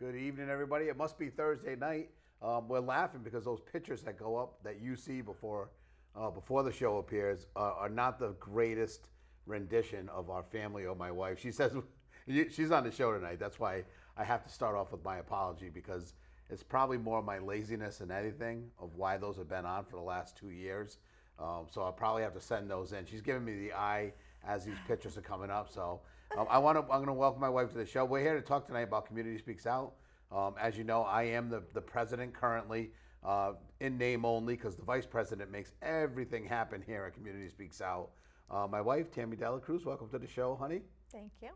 Good evening, everybody. It must be Thursday night. We're laughing because those pictures that go up that you see before the show appears are not the greatest rendition of our family or my wife. She says she's on the show tonight. That's why I have to start off with my apology, because it's probably more my laziness than anything of why those have been on for the last 2 years. So I'll probably have to send those in. She's giving me the eye as these pictures are coming up. So I'm going to welcome my wife to the show. We're here to talk tonight about Community Speaks Out. As you know, I am the president currently, in name only, because the vice president makes everything happen here at Community Speaks Out. My wife, Tammy Cruz, welcome to the show, honey. Thank you.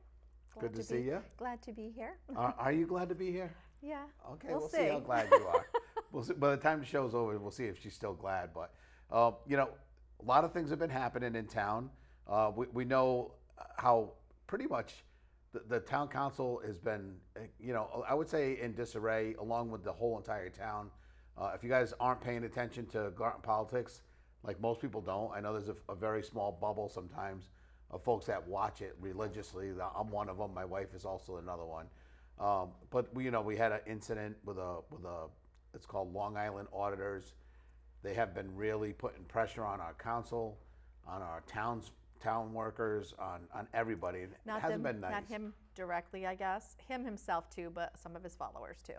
Good to see you. Glad to be here. Are you glad to be here? Yeah. Okay, we'll see how glad you are. We'll see. By the time the show's over, we'll see if she's still glad. But, a lot of things have been happening in town. We know how pretty much the town council has been, I would say in disarray, along with the whole entire town. If you guys aren't paying attention to Garden politics, like most people don't, I know there's a very small bubble sometimes of folks that watch it religiously. I'm one of them. My wife is also another one. But we had an incident with it's called Long Island Auditors. They have been really putting pressure on our council, on our town workers, on everybody. It hasn't been nice. Not him directly, I guess. Him himself too, but some of his followers too.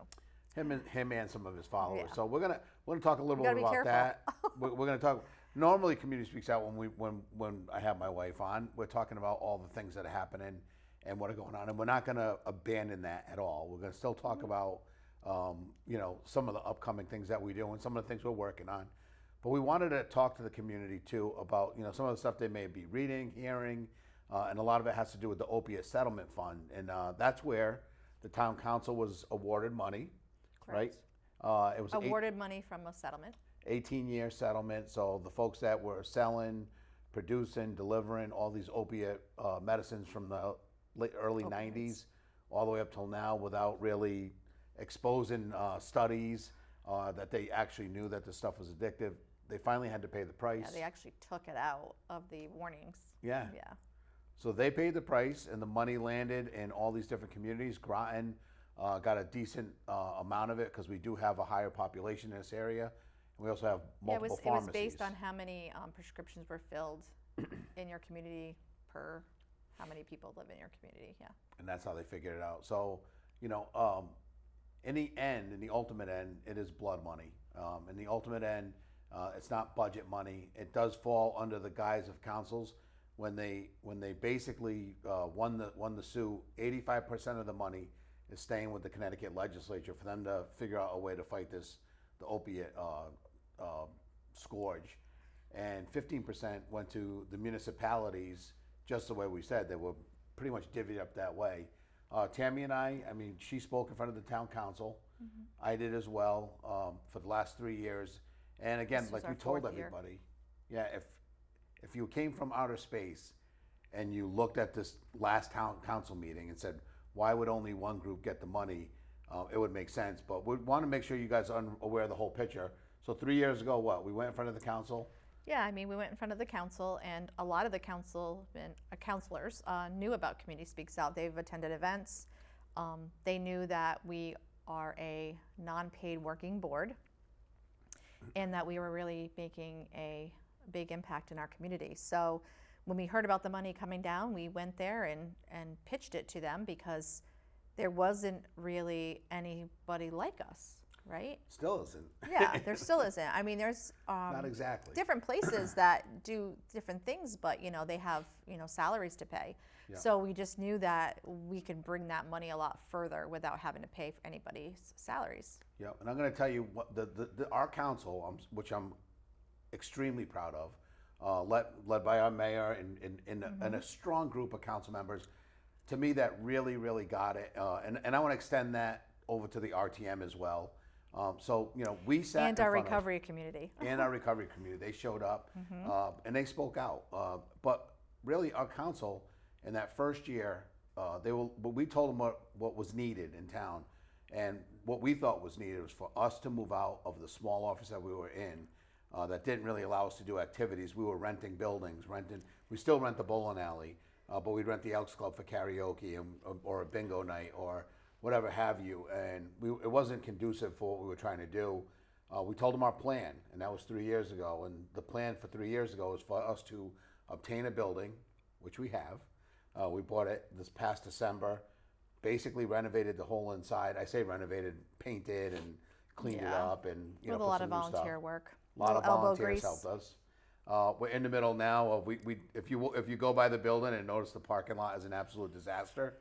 Him and some of his followers. Yeah. So we're gonna talk a little bit about that. We're gonna talk. Normally, Community Speaks Out when I have my wife on. We're talking about all the things that are happening and what are going on, and we're not gonna abandon that at all. We're gonna still talk about some of the upcoming things that we do and some of the things we're working on. But we wanted to talk to the community too about some of the stuff they may be reading, hearing, and a lot of it has to do with the opiate settlement fund, and that's where the town council was awarded money. Correct. Right? It was awarded money from a settlement. 18-year settlement. So the folks that were selling, producing, delivering all these opiate medicines from the early 90s all the way up till now, without really exposing studies that they actually knew that the stuff was addictive, they finally had to pay the price. Yeah, they actually took it out of the warnings. Yeah. Yeah. So they paid the price, and the money landed in all these different communities. Groton got a decent amount of it because we do have a higher population in this area. And we also have multiple pharmacies. It was based on how many prescriptions were filled in your community per how many people live in your community. Yeah. And that's how they figured it out. So, in the end, in the ultimate end, it is blood money. In the ultimate end, it's not budget money. It does fall under the guise of councils. When they basically won the suit, 85% of the money is staying with the Connecticut legislature for them to figure out a way to fight the opiate scourge, and 15% went to the municipalities. Just the way we said, they were pretty much divvied up that way. Tammy and I mean, she spoke in front of the town council. Mm-hmm. I did as well for the last 3 years. And again, like we told everybody, if you came from outer space and you looked at this last town council meeting and said, why would only one group get the money? It would make sense. But we want to make sure you guys are aware of the whole picture. So 3 years ago, we went in front of the council? Yeah, we went in front of the council, and a lot of the councilors knew about Community Speaks Out. They've attended events. They knew that we are a non-paid working board and that we were really making a big impact in our community. So when we heard about the money coming down, we went there and pitched it to them, because there wasn't really anybody like us. Right? Still isn't. Yeah, there still isn't. There's not exactly different places that do different things, but they have salaries to pay. Yeah. So we just knew that we could bring that money a lot further without having to pay for anybody's salaries. Yeah, and I'm going to tell you what our council, which I'm extremely proud of, led by our mayor and a strong group of council members. To me, that really, really got it, and I want to extend that over to the RTM as well. We sat and our recovery community. And our recovery community. They showed up and they spoke out. But really, our council in that first year, we told them what was needed in town. And what we thought was needed was for us to move out of the small office that we were in that didn't really allow us to do activities. We were renting buildings, we still rent the bowling alley, but we'd rent the Elks Club for karaoke or a bingo night or whatever have you, and it wasn't conducive for what we were trying to do. We told them our plan, and that was 3 years ago. And the plan for 3 years ago was for us to obtain a building, which we have. We bought it this past December, basically renovated the whole inside. I say renovated, painted and cleaned it up, and with a put lot some of new stuff. volunteer work. A lot of Elbow volunteers grease. helped us. We're in the middle now of if you go by the building and notice the parking lot is an absolute disaster.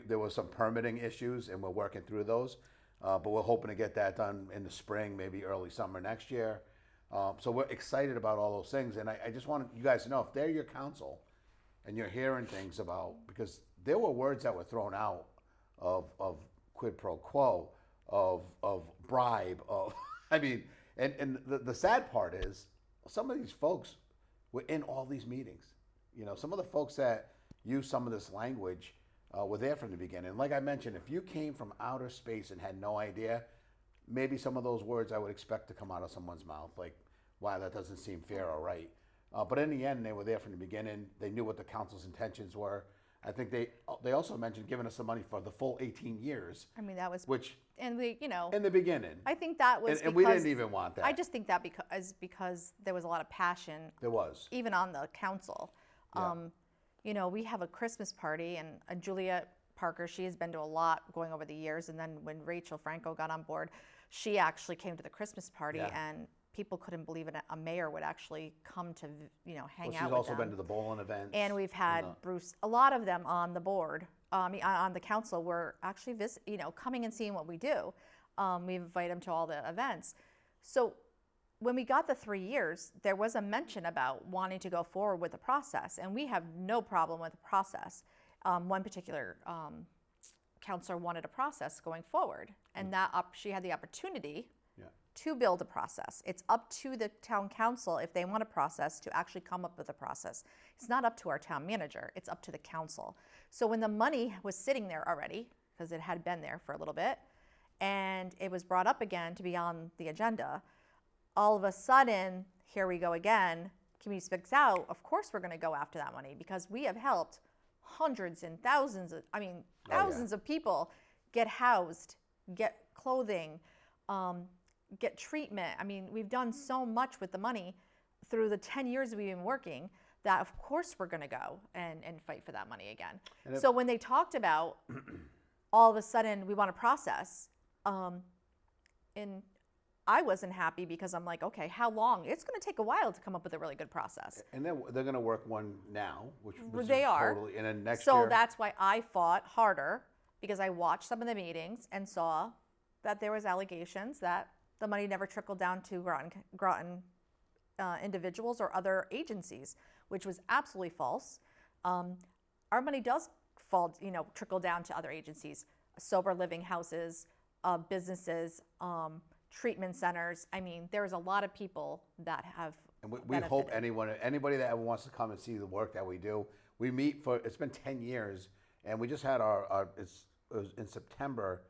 There was some permitting issues, and we're working through those. But we're hoping to get that done in the spring, maybe early summer next year. So we're excited about all those things, and I just want you guys to know, if they're your council and you're hearing things about, because there were words that were thrown out of quid pro quo, of bribe, of I mean, and the sad part is some of these folks were in all these meetings. Some of the folks that use some of this language were there from the beginning. Like I mentioned, if you came from outer space and had no idea, maybe some of those words I would expect to come out of someone's mouth, like, wow, that doesn't seem fair or right. But in the end, they were there from the beginning. They knew what the council's intentions were. I think they also mentioned giving us the money for the full 18 years. I mean, that was, which and we, in the beginning. I think that was and we didn't even want that. I just think that because there was a lot of passion. There was. Even on the council. Yeah. We have a Christmas party, and Julia Parker, she has been to a lot going over the years. And then when Rachel Franco got on board, she actually came to the Christmas party, and people couldn't believe a mayor would actually come to, hang out with them. She's also been to the bowling events. And we've had Bruce, a lot of them on the board, on the council were actually coming and seeing what we do. We invite them to all the events. So when we got the 3 years, there was a mention about wanting to go forward with the process, and we have no problem with the process. One particular counselor wanted a process going forward, and she had the opportunity to build a process. It's up to the town council, if they want a process, to actually come up with a process. It's not up to our town manager, it's up to the council. So when the money was sitting there already, because it had been there for a little bit, and it was brought up again to be on the agenda, all of a sudden, here we go again, Community Speaks Out, of course we're gonna go after that money, because we have helped hundreds and thousands of people get housed, get clothing, get treatment. I mean, we've done so much with the money through the 10 years we've been working that of course we're gonna go and fight for that money again. So when they talked about all of a sudden we want a process, and I wasn't happy because I'm like, okay, how long? It's gonna take a while to come up with a really good process. And they're gonna work one now, which they are. Totally, and then next so year. So that's why I fought harder, because I watched some of the meetings and saw that there was allegations that the money never trickled down to Groton individuals or other agencies, which was absolutely false. Our money does trickle down to other agencies, sober living houses, businesses, treatment centers. I mean, there's a lot of people that have And we hope anybody that ever wants to come and see the work that we do. We meet it's been 10 years, and we just had it was in September,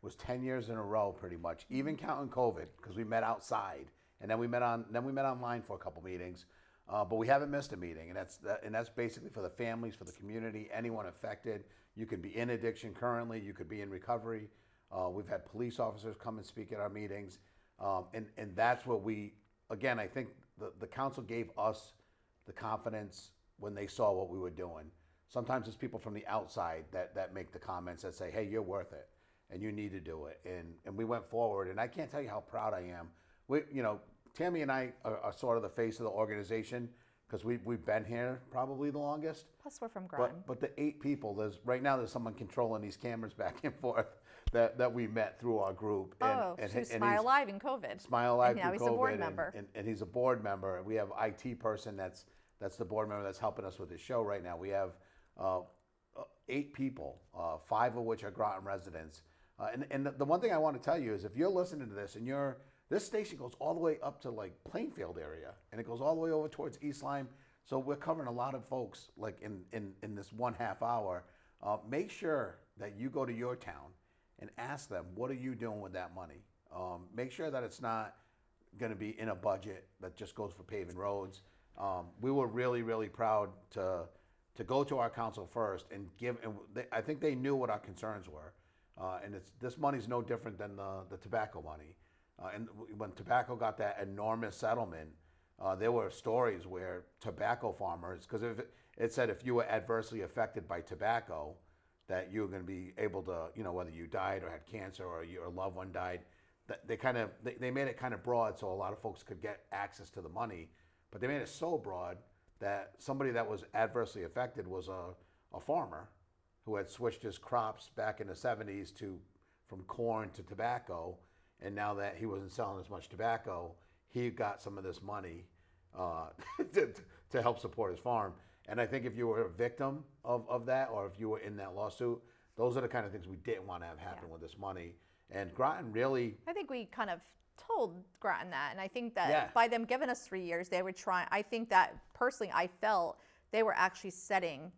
was 10 years in a row pretty much, even counting COVID, because we met outside, and then we met online for a couple meetings, but we haven't missed a meeting, and that's basically for the families, for the community, anyone affected. You could be in addiction currently, you could be in recovery. We've had police officers come and speak at our meetings, and that's what again, I think the council gave us the confidence when they saw what we were doing. Sometimes it's people from the outside that make the comments that say, hey, you're worth it, and you need to do it. And we went forward, and I can't tell you how proud I am. Tammy and I are sort of the face of the organization, because we've been here probably the longest. Plus we're from Groton. But the 8 people, right now there's someone controlling these cameras back and forth that we met through our group. And Smile Live in COVID. Smile Live and now through he's COVID, a board member. And he's a board member. We have IT person that's the board member that's helping us with the show right now. We have 8 people, 5 of which are Groton residents. And the one thing I want to tell you is, if you're listening to this and this station goes all the way up to like Plainfield area, and it goes all the way over towards East Lyme. So we're covering a lot of folks like in this 1/2 hour. Make sure that you go to your town and ask them, what are you doing with that money? Make sure that it's not going to be in a budget that just goes for paving roads. We were really, really proud to go to our council first and I think they knew what our concerns were. and this money's no different than the tobacco money. And when tobacco got that enormous settlement, there were stories where tobacco farmers, because it said if you were adversely affected by tobacco, that you were going to be able to, whether you died or had cancer or your loved one died, they made it kind of broad so a lot of folks could get access to the money, but they made it so broad that somebody that was adversely affected was a farmer who had switched his crops back in the 70s from corn to tobacco, and now that he wasn't selling as much tobacco, he got some of this money to help support his farm. And I think if you were a victim of that, or if you were in that lawsuit, those are the kind of things we didn't want to have happen with this money. And Groton really... I think we kind of told Groton that, and I think that by them giving us 3 years, they were trying... I think that, personally, I felt they were actually setting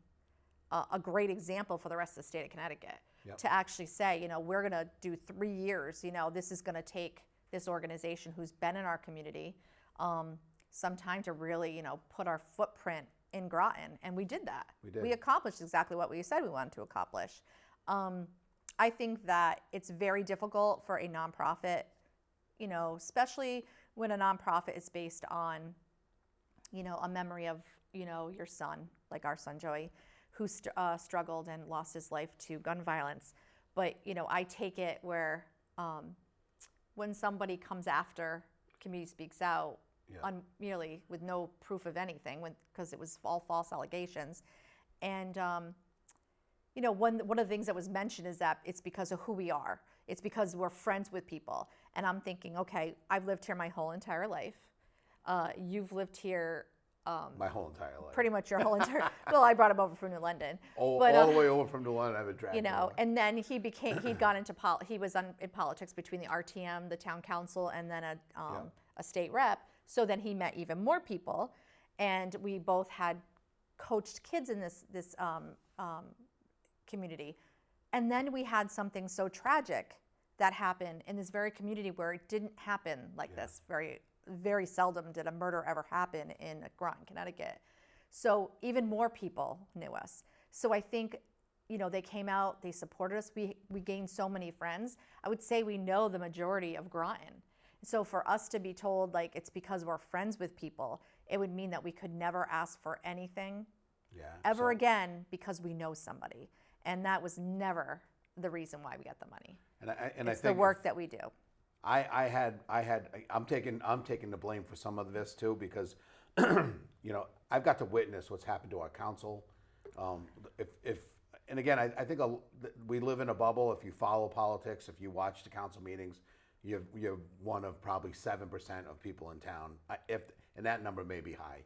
a great example for the rest of the state of Connecticut. Yep. To actually say, we're going to do 3 years, this is going to take this organization who's been in our community some time to really, put our footprint in Groton, and we did that. We did. We accomplished exactly what we said we wanted to accomplish. I think that it's very difficult for a nonprofit, especially when a nonprofit is based on, a memory of, your son, like our son Joey, who struggled and lost his life to gun violence. But, I take it where when somebody comes after Community Speaks Out, merely with no proof of anything, because it was all false allegations. And, one of the things that was mentioned is that it's because of who we are. It's because we're friends with people. And I'm thinking, okay, I've lived here my whole entire life. You've lived here my whole entire life. Pretty much your whole entire... Well, I brought him over from New London. All the way over from New London, I would drag him. And then he'd gone into he was in politics between the RTM, the town council, and then a state rep. So then he met even more people, and we both had coached kids in this community. And then we had something so tragic that happened in this very community where it didn't happen like this. Very, very seldom did a murder ever happen in Groton, Connecticut. So even more people knew us. So I think, they came out, they supported us. We gained so many friends. I would say we know the majority of Groton. So for us to be told, like, it's because we're friends with people, it would mean that we could never ask for anything ever again because we know somebody. And that was never the reason why we got the money. And it's the work that we do. I'm taking the blame for some of this too, because I've got to witness what's happened to our council. And again, I think we live in a bubble. If you follow politics, if you watch the council meetings, you're one of probably 7% of people in town. And that number may be high.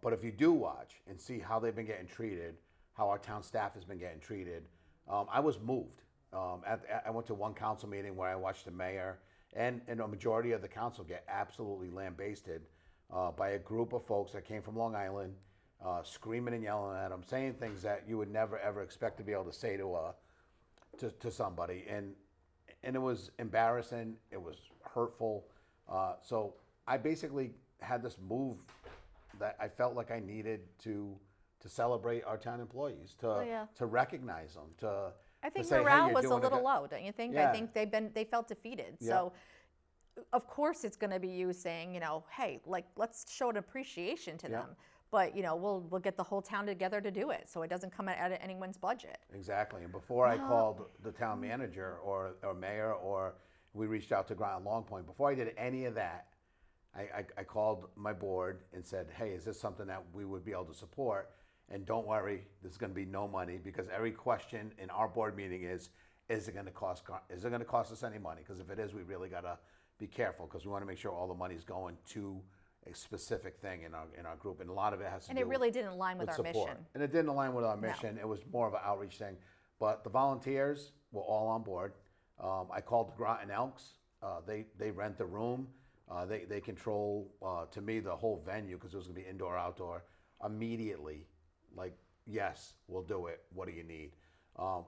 But if you do watch and see how they've been getting treated, how our town staff has been getting treated, I was moved. I went to one council meeting where I watched the mayor and a majority of the council get absolutely lambasted by a group of folks that came from Long Island, screaming and yelling at them, saying things that you would never ever expect to be able to say to somebody, and it was embarrassing. It was hurtful. So I basically had this move that I felt like I needed to celebrate our town employees, to recognize them, I think say, morale hey, was a little low, don't you think? Yeah. I think they felt defeated. Yeah. So of course it's going to be you saying, hey, like, let's show an appreciation to them. But we'll get the whole town together to do it, so it doesn't come out of anyone's budget. Exactly. And before I called the town manager or mayor, or we reached out to Groton Long Point, before I did any of that, I called my board and said, hey, is this something that we would be able to support? And don't worry, there's going to be no money, because every question in our board meeting is it going to cost us any money? Because if it is, we really got to be careful, because we want to make sure all the money's going to a specific thing in our group, and a lot of it has to do with support. And it really didn't align with our mission. And it didn't align with our mission. No. It was more of an outreach thing. But the volunteers were all on board. I called the Groton Elks. They rent the room. They control, to me, the whole venue, because it was going to be indoor, outdoor. Immediately, like, yes, we'll do it. What do you need?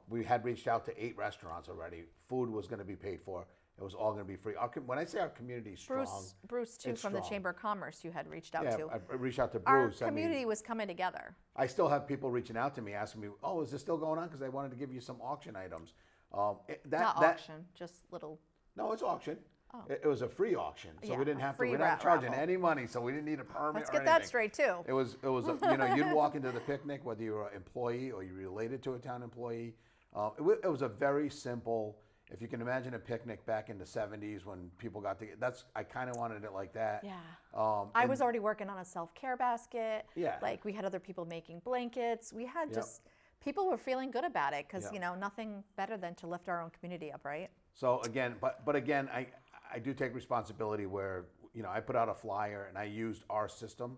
We had reached out to 8 restaurants already. Food was going to be paid for. It was all going to be free. When I say our community is strong, Bruce too, from the Chamber of Commerce, you had reached out to. Yeah, I reached out to Bruce. Our community was coming together. I still have people reaching out to me asking me, oh, is this still going on? Because I wanted to give you some auction items. Not auction, just little. No, it's auction. Oh. It was a free auction, so Yeah, we didn't a have to. free We didn't charge raffle. any money, so we didn't need a permit. Let's or get that anything. straight too. It was you'd walk into the picnic whether you were an employee or you related to a town employee. It was a very simple. If you can imagine a picnic back in the '70s when people got together, I kind of wanted it like that. Yeah. I and- was already working on a self-care basket. Yeah. Like we had other people making blankets. We had Yep. just people were feeling good about it because Yep. you know nothing better than to lift our own community up, right? So again, but again, I do take responsibility where, I put out a flyer and I used our system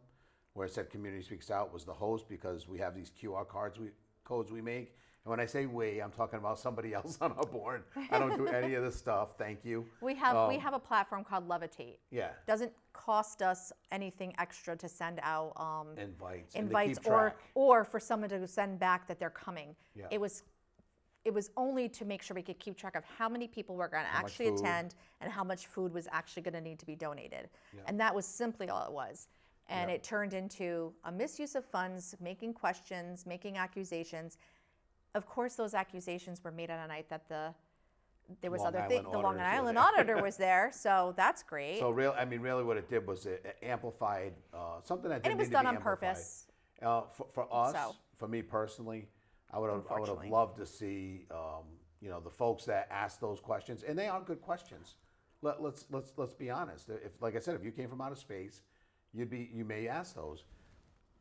where it said Community Speaks Out was the host because we have these QR codes we make. And when I say we, I'm talking about somebody else on our board. I don't do any of this stuff. Thank you. We have a platform called Levitate. Yeah. Doesn't cost us anything extra to send out Invites. And to invites keep track. or for someone to send back that they're coming. Yeah. It was only to make sure we could keep track of how many people were going to much actually food. attend and how much food was actually going to need to be donated. Yeah. And that was simply all it was. And Yeah. it turned into a misuse of funds, making questions, making accusations. Of course, those accusations were made on a night that there was Long other Island things. The Long auditors were Island there. auditor was there, so that's great. So really what it did was it amplified something that didn't and it was need done to be on purpose. For us, So. for me personally, I would have Unfortunately. loved to see the folks that asked those questions, and they are good questions. Let's be honest. If, like I said, if you came from outer space, you may ask those.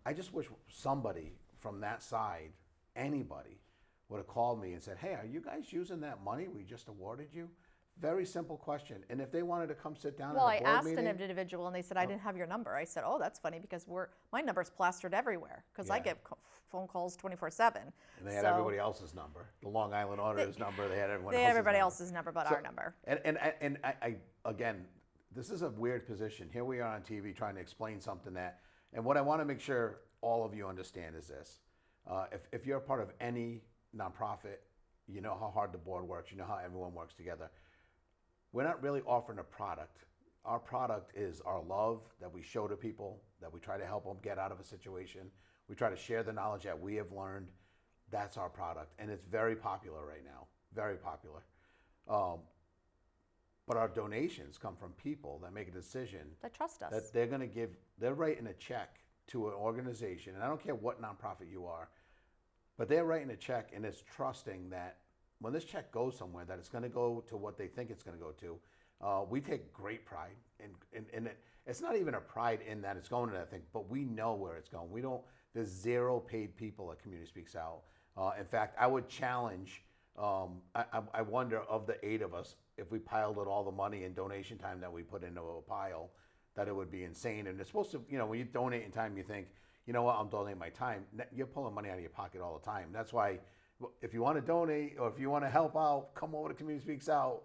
I just wish somebody from that side, anybody, would have called me and said, "Hey, are you guys using that money we just awarded you?" Very simple question. And if they wanted to come sit down Well, at I a board asked meeting, an individual, and they said I didn't have your number. I said, "Oh, that's funny because my number's plastered everywhere because I Yeah. get phone calls 24/7." and they had everybody else's number, the Long Island auditor's number. They had They had everybody else's number but So- our number. And I again, this is a weird position. Here we are on TV trying to explain something and what I want to make sure all of you understand is this: if you're a part of any nonprofit, you know how hard the board works. You know how everyone works together. We're not really offering a product. Our product is our love that we show to people, that we try to help them get out of a situation. We try to share the knowledge that we have learned. That's our product, and it's very popular right now. Very popular. But our donations come from people that make a decision That trust us. that they're going to give. They're writing a check to an organization, and I don't care what nonprofit you are, but they're writing a check, and it's trusting that when this check goes somewhere, that it's going to go to what they think it's going to go to. We take great pride in it. It's not even a pride in that it's going to that thing, but we know where it's going. There's zero paid people at Community Speaks Out. In fact, I would challenge. I wonder of the 8 of us, if we piled all the money and donation time that we put into a pile, that it would be insane. And it's supposed to, when you donate in time, you think, you know what, I'm donating my time. You're pulling money out of your pocket all the time. That's why, if you want to donate or if you want to help out, come over to Community Speaks Out.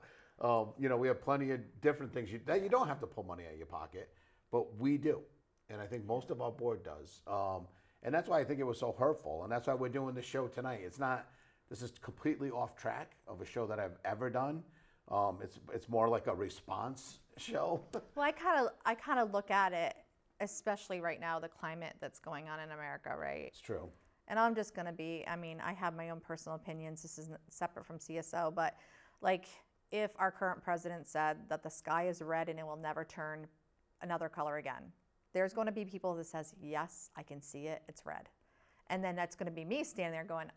We have plenty of different things that you don't have to pull money out of your pocket, but we do. And I think most of our board does. And that's why I think it was so hurtful. And that's why we're doing this show tonight. This is completely off track of a show that I've ever done. It's more like a response show. Well, I kind of look at it, especially right now, the climate that's going on in America, right? It's true. And I'm just going to I have my own personal opinions. This is separate from CSO, but like if our current president said that the sky is red and it will never turn another color again, there's going to be people that says, yes, I can see it, it's red. And then that's going to be me standing there going,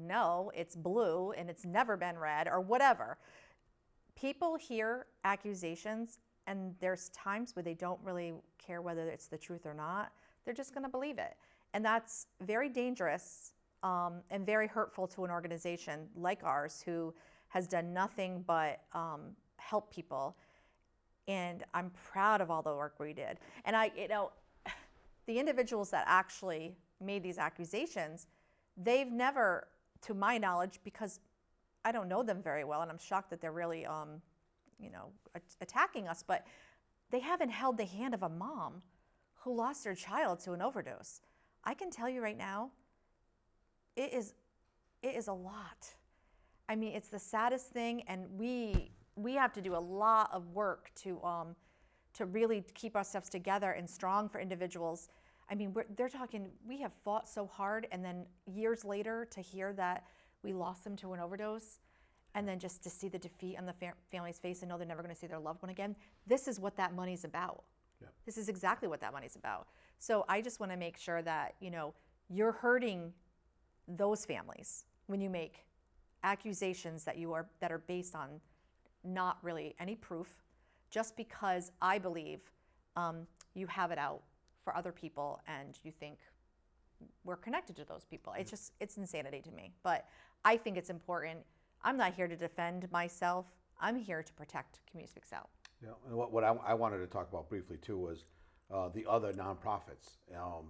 no, it's blue and it's never been red or whatever. People hear accusations and there's times where they don't really care whether it's the truth or not. They're just going to believe it. And that's very dangerous and very hurtful to an organization like ours who has done nothing but help people. And I'm proud of all the work we did. And the individuals that actually made these accusations, they've never, to my knowledge, because I don't know them very well, and I'm shocked that they're really, attacking us, but they haven't held the hand of a mom who lost their child to an overdose. I can tell you right now, it is a lot. I mean, it's the saddest thing, and we have to do a lot of work to really keep ourselves together and strong for individuals. I mean, they're talking, we have fought so hard, and then years later to hear that we lost them to an overdose, and then just to see the defeat on the family's face and know they're never going to see their loved one again. This is what that money's about. Yeah. This is exactly what that money's about. So I just want to make sure that, you're hurting those families when you make accusations that are based on not really any proof, just because I believe you have it out for other people and you think we're connected to those people. It's insanity to me. But I think it's important. I'm not here to defend myself. I'm here to protect Community Speaks Out. Yeah, and what I wanted to talk about briefly too was the other nonprofits,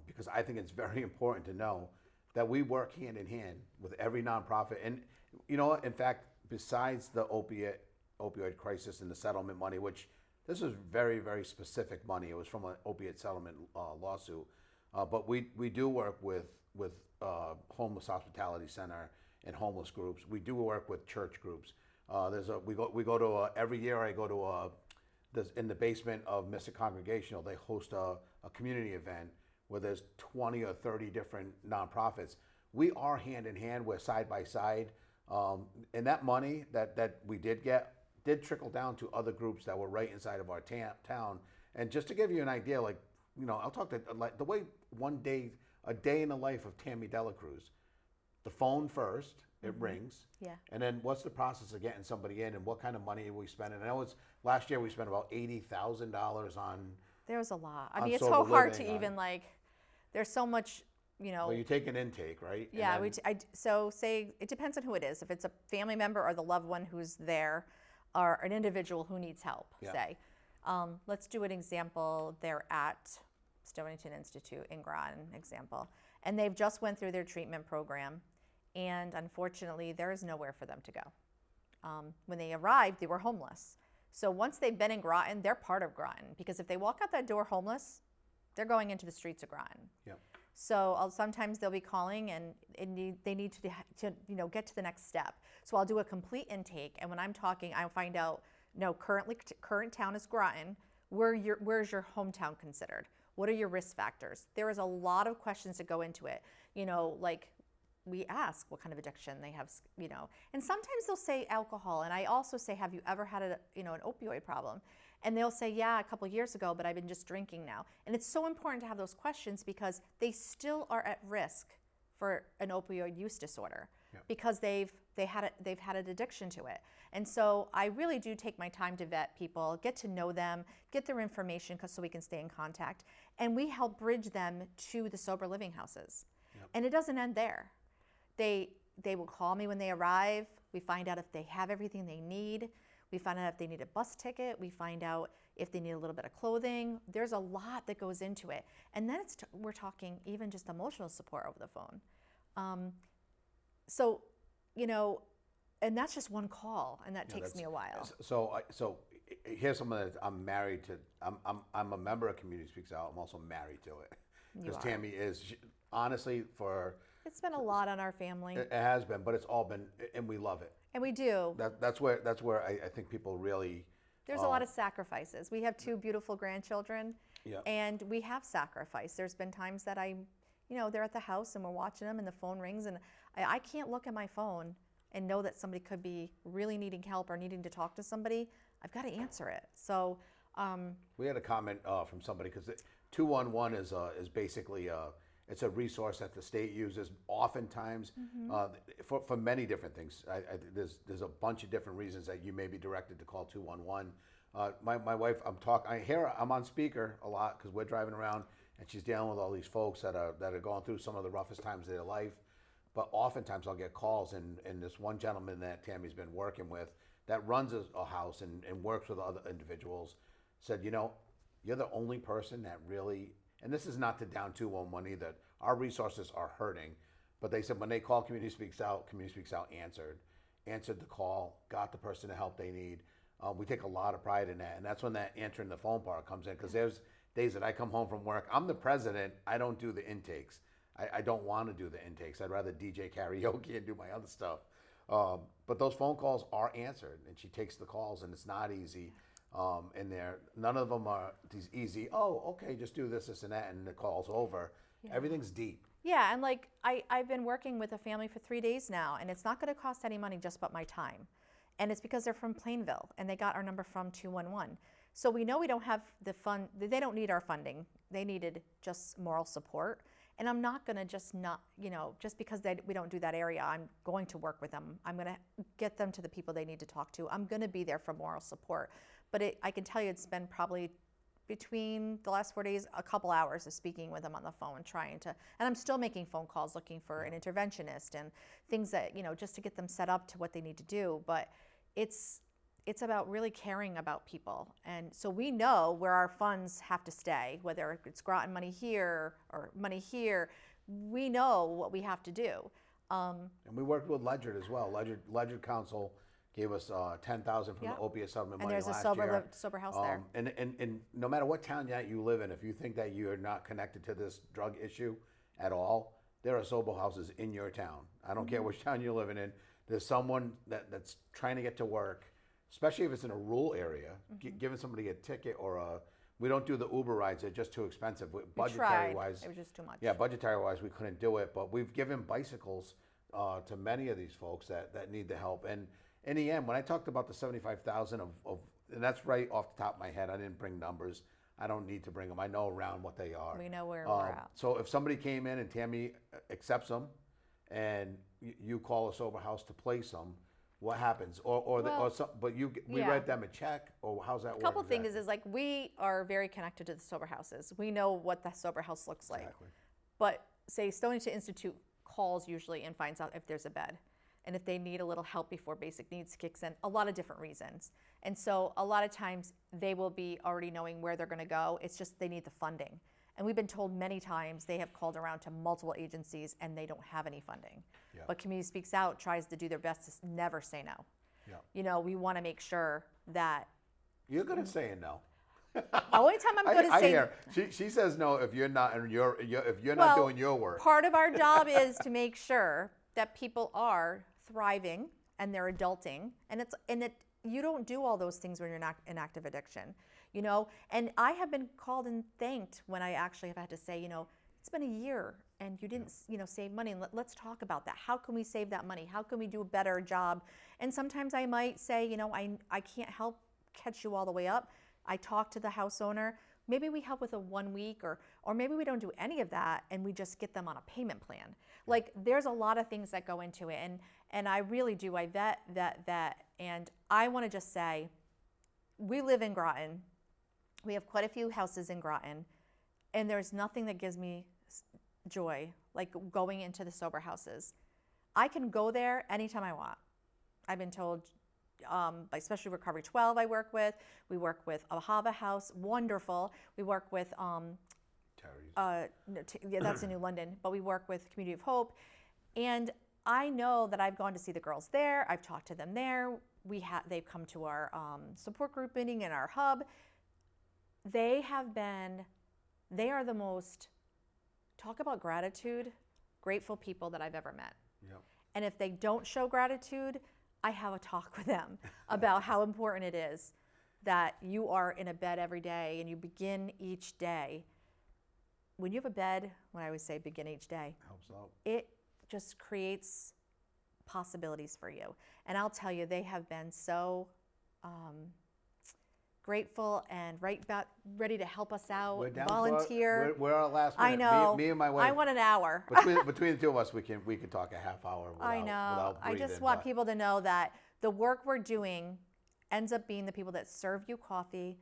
because I think it's very important to know that we work hand in hand with every nonprofit. And in fact, besides the opioid crisis and the settlement money, which this was very, very specific money. It was from an opiate settlement lawsuit. But we do work with Homeless Hospitality Center and homeless groups. We do work with church groups. We go to every year. I go to in the basement of Mystic Congregational. They host a community event where there's 20 or 30 different nonprofits. We are hand in hand. We're side by side. And that money that we did get did trickle down to other groups that were right inside of our town. And just to give you an idea, I'll talk to the way a day in the life of Tammy Cruz. The phone first, it rings. Yeah. And then what's the process of getting somebody in and what kind of money are we spending? I know last year we spent about $80,000 on. There's a lot. I on mean, it's sober so hard living, to even there's so much, Well, you take an intake, right? And Yeah, then- so say it depends on who it is. If it's a family member or the loved one who's there, or an individual who needs help, Yeah. say. Let's do an example. They're at Stonington Institute in Groton, example, and they've just went through their treatment program, and unfortunately, there is nowhere for them to go. When they arrived, they were homeless. So once they've been in Groton, they're part of Groton, because if they walk out that door homeless, they're going into the streets of Groton. Yep. So sometimes they'll be calling, and they need to get to the next step. So I'll do a complete intake, and when I'm talking, I'll find out, current town is Groton. Where's your hometown considered? What are your risk factors? There is a lot of questions that go into it. We ask what kind of addiction they have, and sometimes they'll say alcohol, and I also say, have you ever had an opioid problem? And they'll say, yeah, a couple years ago, but I've been just drinking now. And it's so important to have those questions because they still are at risk for an opioid use disorder. Yep. Because they've had an addiction to it. And so I really do take my time to vet people, get to know them, get their information so we can stay in contact, and we help bridge them to the sober living houses. Yep. And it doesn't end there. They will call me when they arrive. We find out if they have everything they need. We find out if they need a bus ticket. We find out if they need a little bit of clothing. There's a lot that goes into it. And then we're talking even just emotional support over the phone. And that's just one call, and that takes me a while. So here's something that I'm married to. I'm a member of Community Speaks Out. I'm also married to it. Because Tammy is, honestly, it's been a lot on our family. It has been, but it's all been, and we love it. And we do. That's where I think people really. There's a lot of sacrifices. We have 2 beautiful grandchildren, and we have sacrificed. There's been times that they're at the house and we're watching them and the phone rings, and I can't look at my phone and know that somebody could be really needing help or needing to talk to somebody. I've got to answer it. So we had a comment from somebody, because 211 is basically it's a resource that the state uses oftentimes for many different things. There's a bunch of different reasons that you may be directed to call 211. My wife, I'm on speaker a lot because we're driving around and she's dealing with all these folks that are going through some of the roughest times of their life. But oftentimes I'll get calls, and this one gentleman that Tammy's been working with that runs a house and works with other individuals said, you're the only person that really, and this is not to down 211 either, our resources are hurting, but they said when they call Community Speaks Out answered the call, got the person the help they need. We take a lot of pride in that, and that's when that answering the phone part comes in, because there's days that I come home from work, I'm the president, I don't do the intakes. I don't want to do the intakes. I'd rather DJ karaoke and do my other stuff. But those phone calls are answered, and she takes the calls, and it's not easy. And none of them are these easy, okay, just do this, and that, and the call's over. Yeah. Everything's deep. Yeah, and I've been working with a family for 3 days now, and it's not going to cost any money just but my time. And it's because they're from Plainville and they got our number from 211. So we know we don't have the fund, they don't need our funding. They needed just moral support. And I'm not going to just not, just because we don't do that area, I'm going to work with them. I'm going to get them to the people they need to talk to. I'm going to be there for moral support. But I can tell you it's been probably between the last 4 days, a couple hours of speaking with them on the phone, and I'm still making phone calls looking for an interventionist and things that, just to get them set up to what they need to do. But it's about really caring about people. And so we know where our funds have to stay, whether it's Groton money here or money here, we know what we have to do. And we worked with Ledger as well. Ledger Council gave us $10,000 from the opiate settlement money last year. And there's a sober house there. And no matter what town that you live in, if you think that you're not connected to this drug issue at all, there are sober houses in your town. I don't care which town you're living in. There's someone that's trying to get to work, especially if it's in a rural area, giving somebody a ticket we don't do the Uber rides. They're just too expensive. Budgetary-wise, it was just too much. Yeah, budgetary-wise, we couldn't do it. But we've given bicycles to many of these folks that need the help. And in the end, when I talked about the 75,000 and that's right off the top of my head, I didn't bring numbers. I don't need to bring them. I know around what they are. We know where we're at. So if somebody came in and Tammy accepts them, and you call a sober house to place them, what happens? We write them a check, or how's that work? A couple things is like we are very connected to the sober houses. We know what the sober house looks like. Exactly. But say Stonington Institute calls usually and finds out if there's a bed and if they need a little help before basic needs kicks in, a lot of different reasons. And so a lot of times they will be already knowing where they're going to go. It's just they need the funding. And we've been told many times they have called around to multiple agencies and they don't have any funding. Yeah. But Community Speaks Out tries to do their best to never say no. Yeah. We want to make sure that you're good at saying no. the only time I'm good at saying I hear. She says no if you're not not doing your work. Part of our job is to make sure that people are thriving and they're adulting, and you don't do all those things when you're not in active addiction, And I have been called and thanked when I actually have had to say, it's been a year and you didn't, save money. And let's talk about that. How can we save that money? How can we do a better job? And sometimes I might say, I can't help catch you all the way up. I talk to the house owner. Maybe we help with a 1 week or maybe we don't do any of that and we just get them on a payment plan. Like there's a lot of things that go into it. And I really do. I vet. And I want to just say, we live in Groton. We have quite a few houses in Groton. And there's nothing that gives me joy like going into the sober houses. I can go there anytime I want. I've been told, especially Recovery 12 I work with. We work with Ahava House, wonderful. We work with, that's in New London, but we work with Community of Hope. And I know that I've gone to see the girls there. I've talked to them there. They've come to our support group meeting in our hub. They are the most, talk about gratitude, grateful people that I've ever met. Yep. And if they don't show gratitude, I have a talk with them about how important it is that you are in a bed every day and you begin each day. When you have a bed, when I always say begin each day, helps out. It just creates possibilities for you. And I'll tell you, they have been so grateful and ready to help us out, We're down volunteer. We're our last minute. I know. Me and my wife. I want an hour. Between the two of us, we could talk a half hour without, I know. without breathing. I just want people to know that the work we're doing ends up being the people that serve you coffee,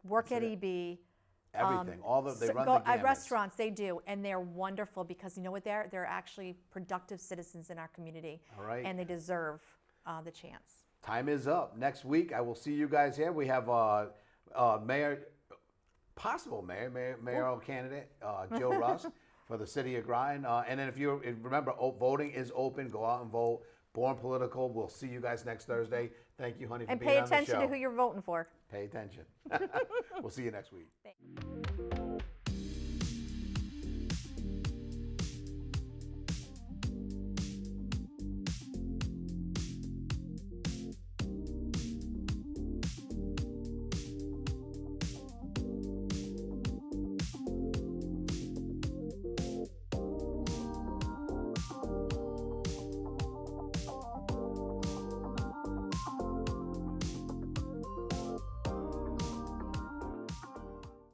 work at EB. Everything. They run go the gamut. at restaurants, they do, and they're wonderful because you know what? They're actually productive citizens in our community. All right. And they deserve the chance. Time is up. Next week, I will see you guys here. We have possible mayoral candidate Joe Russ for the city of Groton. And then remember, voting is open. Go out and vote. Born Political. We'll see you guys next Thursday. Thank you, honey, for being on the show. And pay attention to who you're voting for. Pay attention. We'll see you next week. Thanks.